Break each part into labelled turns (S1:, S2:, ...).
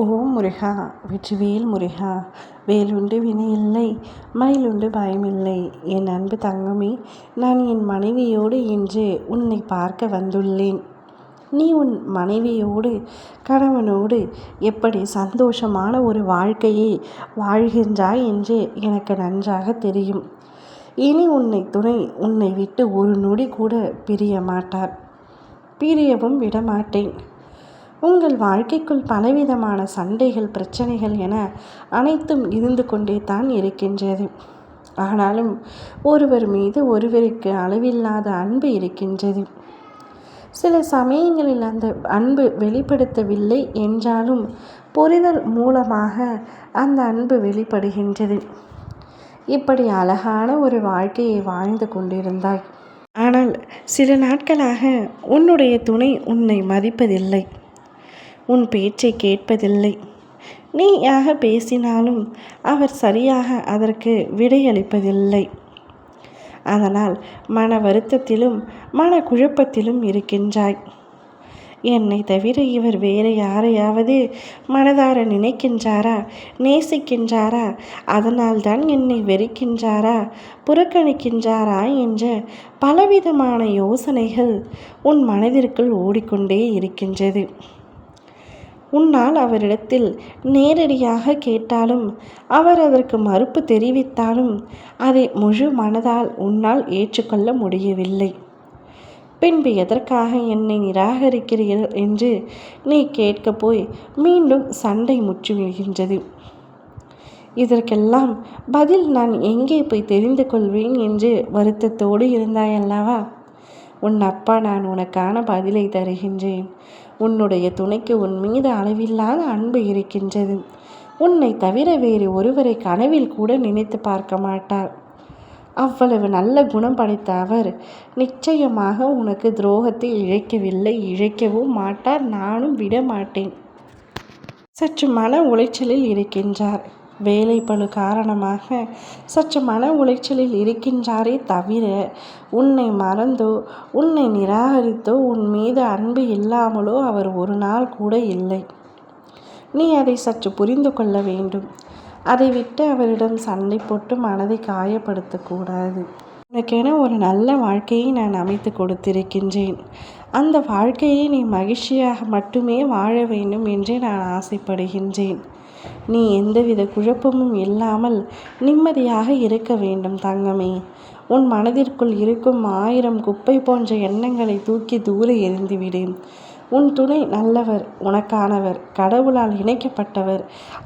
S1: ஓம் முருகா, வெற்றிவேல் முருகா. வேலுண்டு வினையில்லை, மயிலுண்டு பயமில்லை. என் அன்பு தங்கமே, நான் என் மனைவியோடு இன்று உன்னை பார்க்க வந்துள்ளேன். நீ உன் மனைவியோடு கணவனோடு எப்படி சந்தோஷமான ஒரு வாழ்க்கையை வாழ்கின்றாய் என்று எனக்கு நன்றாக தெரியும். இனி உன்னை விட்டு ஒரு நொடி கூட பிரிய மாட்டார், பிரியவும் விடமாட்டேன். உங்கள் வாழ்க்கைக்குள் பலவிதமான சண்டைகள், பிரச்சனைகள் என அனைத்தும் இருந்து கொண்டே தான் இருக்கின்றது. ஆனாலும் ஒருவர் மீது ஒருவருக்கு அளவில்லாத அன்பு இருக்கின்றது. சில சமயங்களில் அந்த அன்பு வெளிப்படுத்தவில்லை என்றாலும் புரிதல் மூலமாக அந்த அன்பு வெளிப்படுகின்றது. இப்படி அழகான ஒரு வாழ்க்கையை வாழ்ந்து கொண்டிருந்தாய். ஆனால் சில நாட்களாக உன்னுடைய துணை உன்னை மதிப்பதில்லை, உன் பேச்சை கேட்பதில்லை. நீயாக பேசினாலும் அவர் சரியாக அதற்கு விடையளிப்பதில்லை. அதனால் மன வருத்தத்திலும் மன குழப்பத்திலும் இருக்கின்றாய். என்னை தவிர இவர் வேறு யாரையாவது மனதார நினைக்கின்றாரா, நேசிக்கின்றாரா, அதனால்தான் என்னை வெறுக்கின்றாரா, புறக்கணிக்கின்றாரா என்ற பலவிதமான யோசனைகள் உன் மனதிற்குள் ஓடிக்கொண்டே இருக்கின்றது. உன்னால் அவரிடத்தில் நேரடியாக கேட்டாலும் அவர் அதற்கு மறுப்பு தெரிவித்தாலும் அதை முழு மனதால் உன்னால் ஏற்றுக்கொள்ள முடியவில்லை. பின்பு எதற்காக என்னை நிராகரிக்கிறீர்கள் என்று நீ கேட்க போய் மீண்டும் சண்டை முற்றிவிடுகின்றது. இதற்கெல்லாம் பதில் நான் எங்கே போய் தெரிந்து கொள்வேன் என்று வருத்தத்தோடு இருந்தாயல்லவா? உன் அப்பா நான் உனக்கான பதிலை தருகின்றேன். உன்னுடைய துணைக்கு உன் மீது அளவில்லாத அன்பு இருக்கின்றது. உன்னை தவிர வேறு ஒருவரை கனவில் கூட நினைத்து பார்க்க மாட்டார். அவ்வளவு நல்ல குணம் படைத்த அவர் நிச்சயமாக உனக்கு துரோகத்தை இழைக்கவில்லை, இழைக்கவும் மாட்டார். நானும் விட மாட்டேன். சற்று மன உளைச்சலில் இருக்கின்றார். வேலை பளு காரணமாக சற்று மன உளைச்சலில் இருக்கின்றாரே தவிர உன்னை மறந்தோ உன்னை நிராகரித்தோ உன் மீது அன்பு இல்லாமலோ அவர் ஒரு நாள் கூட இல்லை. நீ அதை சற்று புரிந்து கொள்ள வேண்டும். அதை விட்டு அவரிடம் சண்டை போட்டு மனதை காயப்படுத்தக்கூடாது. உனக்கென ஒரு நல்ல வாழ்க்கையை நான் அமைத்து கொடுத்திருக்கின்றேன். அந்த வாழ்க்கையை நீ மகிழ்ச்சியாக மட்டுமே வாழ வேண்டும் என்று நான் ஆசைப்படுகின்றேன். நீ எந்தவித குழப்பமும் இல்லாமல் நிம்மதியாக இருக்க வேண்டும் தங்கமே. உன் மனதிற்குள் இருக்கும் 1000 குப்பை போன்ற எண்ணங்களை தூக்கி தூர எறிந்துவிடு. உன் துணை நல்லவர், உனக்கானவர், கடவுளால் இணைக்கப்பட்டவர்.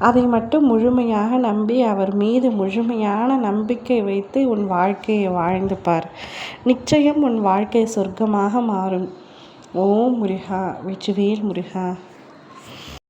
S1: அதை மட்டும் முழுமையாக நம்பி அவர் மீது முழுமையான நம்பிக்கை வைத்து உன் வாழ்க்கையை வாழ்ந்து பார். நிச்சயம் உன் வாழ்க்கை சொர்க்கமாக மாறும். ஓம் முருகா, வெற்றிவேல் முருகா.